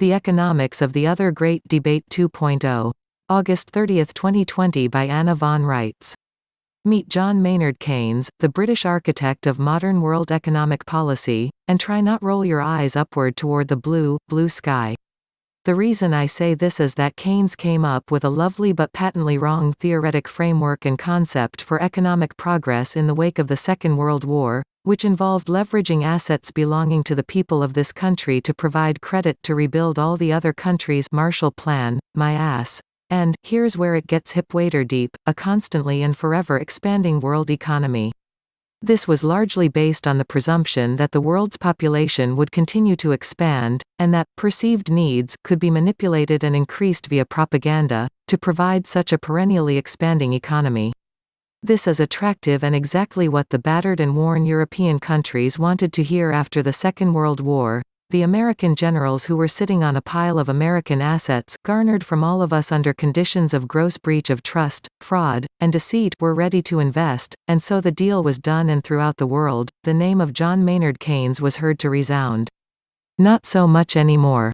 The Economics of the Other Great Debate 2.0. August 30, 2020 by Anna von Reitz. Meet John Maynard Keynes, the British architect of modern world economic policy, and try not roll your eyes upward toward the blue sky. The reason I say this is that Keynes came up with a lovely but patently wrong theoretic framework and concept for economic progress in the wake of the Second World War, which involved leveraging assets belonging to the people of this country to provide credit to rebuild all the other countries' Marshall Plan, my ass. And, here's where it gets hip waiter deep, a constantly and forever expanding world economy. This was largely based on the presumption that the world's population would continue to expand, and that perceived needs could be manipulated and increased via propaganda, to provide such a perennially expanding economy. This is attractive and exactly what the battered and worn European countries wanted to hear after the Second World War. The American generals who were sitting on a pile of American assets garnered from all of us under conditions of gross breach of trust, fraud, and deceit were ready to invest, and so the deal was done, and throughout the world, the name of John Maynard Keynes was heard to resound. Not so much anymore.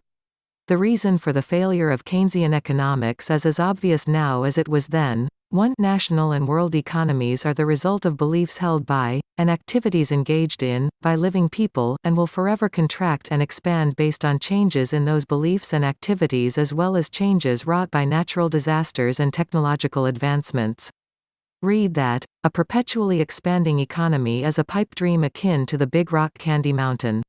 The reason for the failure of Keynesian economics is as obvious now as it was then. 1. National and world economies are the result of beliefs held by, and activities engaged in, by living people, and will forever contract and expand based on changes in those beliefs and activities as well as changes wrought by natural disasters and technological advancements. Read that, a perpetually expanding economy is a pipe dream akin to the Big Rock Candy Mountain.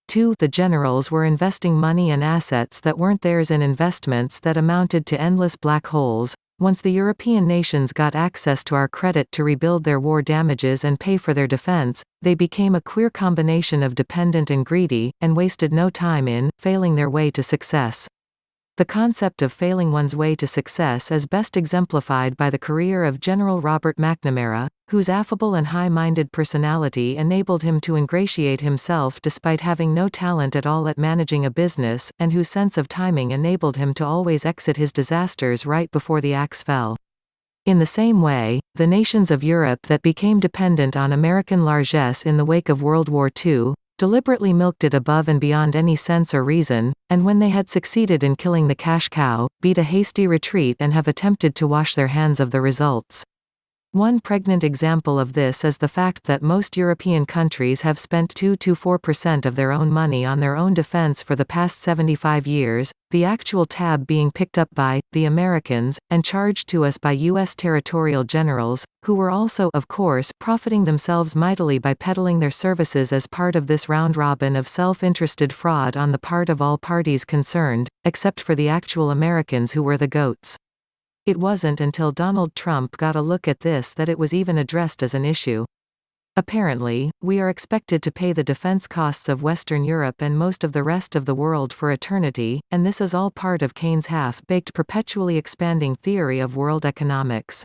2. The generals were investing money and assets that weren't theirs in investments that amounted to endless black holes. Once the European nations got access to our credit to rebuild their war damages and pay for their defense, they became a queer combination of dependent and greedy, and wasted no time in failing their way to success. The concept of failing one's way to success is best exemplified by the career of General Robert McNamara, whose affable and high-minded personality enabled him to ingratiate himself despite having no talent at all at managing a business, and whose sense of timing enabled him to always exit his disasters right before the axe fell. In the same way, the nations of Europe that became dependent on American largesse in the wake of World War II, deliberately milked it above and beyond any sense or reason, and when they had succeeded in killing the cash cow, beat a hasty retreat and have attempted to wash their hands of the results. One pregnant example of this is the fact that most European countries have spent 2 to 4% of their own money on their own defense for the past 75 years, the actual tab being picked up by the Americans, and charged to us by U.S. territorial generals, who were also, of course, profiting themselves mightily by peddling their services as part of this round-robin of self-interested fraud on the part of all parties concerned, except for the actual Americans who were the goats. It wasn't until Donald Trump got a look at this that it was even addressed as an issue. Apparently, we are expected to pay the defense costs of Western Europe and most of the rest of the world for eternity, and this is all part of Keynes' half-baked perpetually expanding theory of world economics.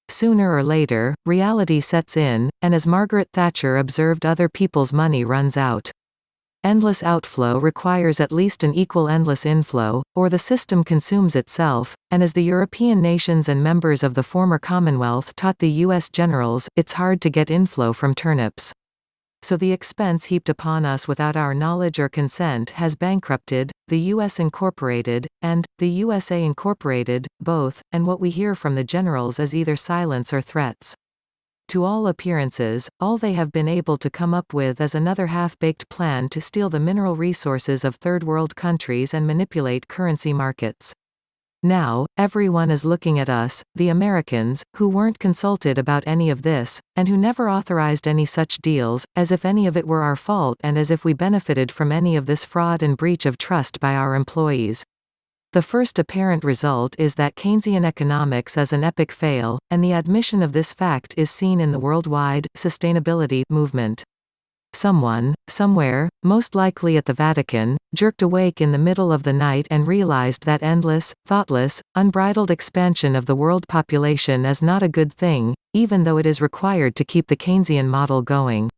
Sooner or later, reality sets in, and as Margaret Thatcher observed, other people's money runs out. Endless outflow requires at least an equal endless inflow, or the system consumes itself, and as the European nations and members of the former Commonwealth taught the U.S. generals, it's hard to get inflow from turnips. So the expense heaped upon us without our knowledge or consent has bankrupted the U.S. Incorporated, and the USA Incorporated, both, and what we hear from the generals is either silence or threats. To all appearances, all they have been able to come up with is another half-baked plan to steal the mineral resources of third-world countries and manipulate currency markets. Now, everyone is looking at us, the Americans, who weren't consulted about any of this, and who never authorized any such deals, as if any of it were our fault and as if we benefited from any of this fraud and breach of trust by our employees. The first apparent result is that Keynesian economics is an epic fail, and the admission of this fact is seen in the worldwide sustainability movement. Someone, somewhere, most likely at the Vatican, jerked awake in the middle of the night and realized that endless, thoughtless, unbridled expansion of the world population is not a good thing, even though it is required to keep the Keynesian model going.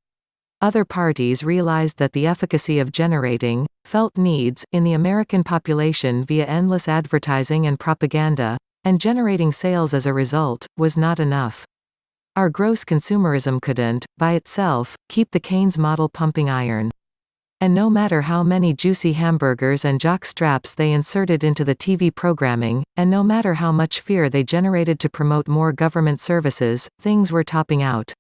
Other parties realized that the efficacy of generating felt needs in the American population via endless advertising and propaganda, and generating sales as a result, was not enough. Our gross consumerism couldn't, by itself, keep the Keynes model pumping iron. And no matter how many juicy hamburgers and jock straps they inserted into the TV programming, and no matter how much fear they generated to promote more government services, things were topping out.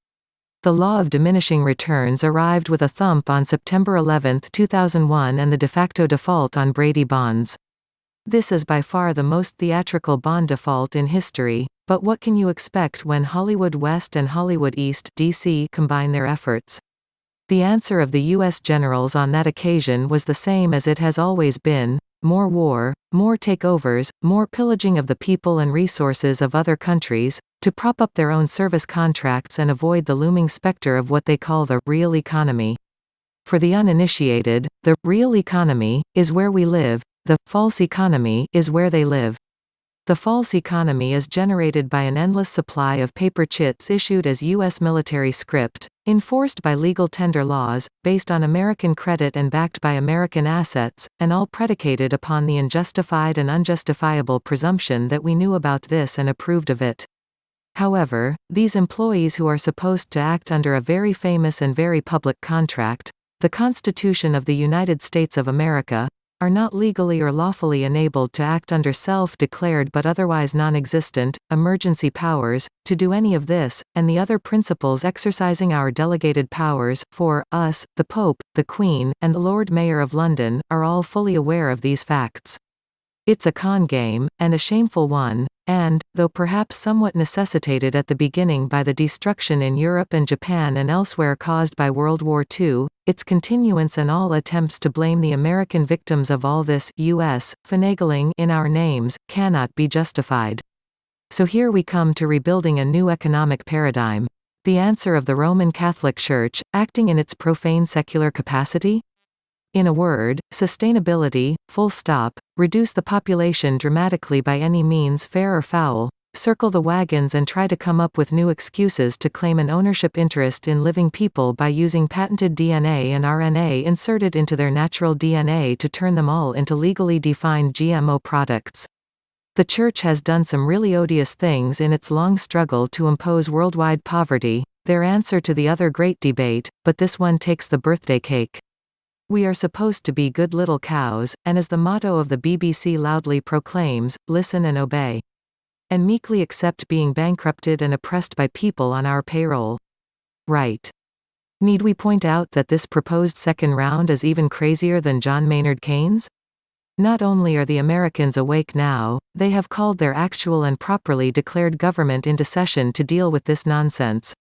The law of diminishing returns arrived with a thump on September 11, 2001, and the de facto default on Brady bonds. This is by far the most theatrical bond default in history, but what can you expect when Hollywood West and Hollywood East (DC) combine their efforts? The answer of the U.S. generals on that occasion was the same as it has always been: more war, more takeovers, more pillaging of the people and resources of other countries, to prop up their own service contracts and avoid the looming specter of what they call the real economy. For the uninitiated, the real economy is where we live, the false economy is where they live. The false economy is generated by an endless supply of paper chits issued as U.S. military script, enforced by legal tender laws, based on American credit and backed by American assets, and all predicated upon the unjustified and unjustifiable presumption that we knew about this and approved of it. However, these employees who are supposed to act under a very famous and very public contract, the Constitution of the United States of America, are not legally or lawfully enabled to act under self-declared but otherwise non-existent, emergency powers, to do any of this, and the other principles exercising our delegated powers, for us, the Pope, the Queen, and the Lord Mayor of London, are all fully aware of these facts. It's a con game, and a shameful one, and, though perhaps somewhat necessitated at the beginning by the destruction in Europe and Japan and elsewhere caused by World War II, its continuance and all attempts to blame the American victims of all this U.S. finagling in our names cannot be justified. So here we come to rebuilding a new economic paradigm. The answer of the Roman Catholic Church, acting in its profane secular capacity? In a word, sustainability, full stop, reduce the population dramatically by any means fair or foul, circle the wagons and try to come up with new excuses to claim an ownership interest in living people by using patented DNA and RNA inserted into their natural DNA to turn them all into legally defined GMO products. The Church has done some really odious things in its long struggle to impose worldwide poverty, their answer to the other great debate, but this one takes the birthday cake. We are supposed to be good little cows, and as the motto of the BBC loudly proclaims, listen and obey. And meekly accept being bankrupted and oppressed by people on our payroll. Right. Need we point out that this proposed second round is even crazier than John Maynard Keynes? Not only are the Americans awake now, they have called their actual and properly declared government into session to deal with this nonsense.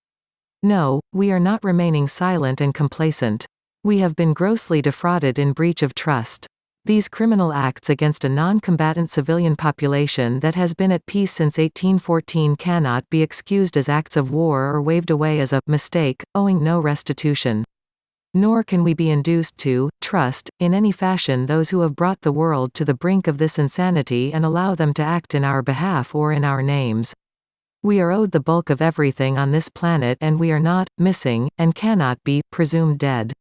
No, we are not remaining silent and complacent. We have been grossly defrauded in breach of trust. These criminal acts against a non-combatant civilian population that has been at peace since 1814 cannot be excused as acts of war or waved away as a mistake, owing no restitution. Nor can we be induced to trust, in any fashion, those who have brought the world to the brink of this insanity and allow them to act in our behalf or in our names. We are owed the bulk of everything on this planet, and we are not missing, and cannot be presumed dead.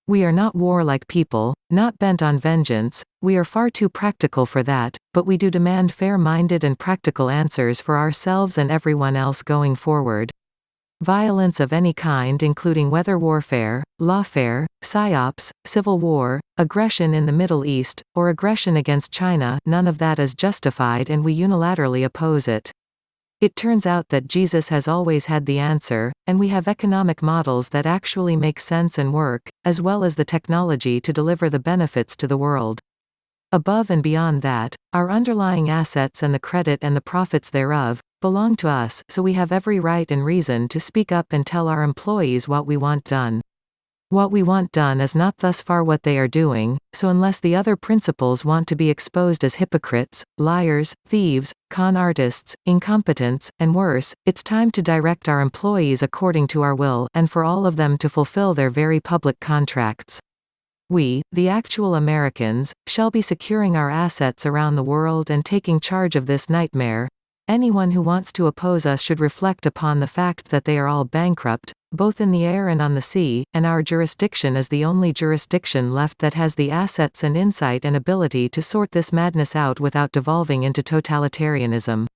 We are not warlike people, not bent on vengeance, we are far too practical for that, but we do demand fair-minded and practical answers for ourselves and everyone else going forward. Violence of any kind, including weather warfare, lawfare, psyops, civil war, aggression in the Middle East, or aggression against China, none of that is justified and we unilaterally oppose it. It turns out that Jesus has always had the answer, and we have economic models that actually make sense and work, as well as the technology to deliver the benefits to the world. Above and beyond that, our underlying assets and the credit and the profits thereof belong to us, so we have every right and reason to speak up and tell our employees what we want done. What we want done is not thus far what they are doing, so unless the other principals want to be exposed as hypocrites, liars, thieves, con artists, incompetents, and worse, it's time to direct our employees according to our will and for all of them to fulfill their very public contracts. We, the actual Americans, shall be securing our assets around the world and taking charge of this nightmare. Anyone who wants to oppose us should reflect upon the fact that they are all bankrupt, both in the air and on the sea, and our jurisdiction is the only jurisdiction left that has the assets and insight and ability to sort this madness out without devolving into totalitarianism.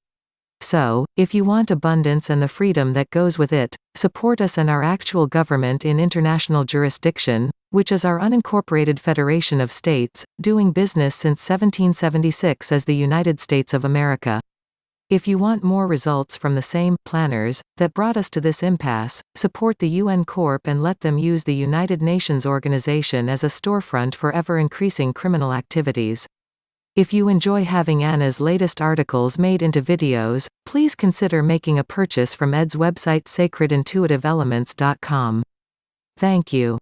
So, if you want abundance and the freedom that goes with it, support us and our actual government in international jurisdiction, which is our unincorporated federation of states, doing business since 1776 as the United States of America. If you want more results from the same planners that brought us to this impasse, support the UN Corp and let them use the United Nations organization as a storefront for ever-increasing criminal activities. If you enjoy having Anna's latest articles made into videos, please consider making a purchase from Ed's website sacredintuitiveelements.com. Thank you.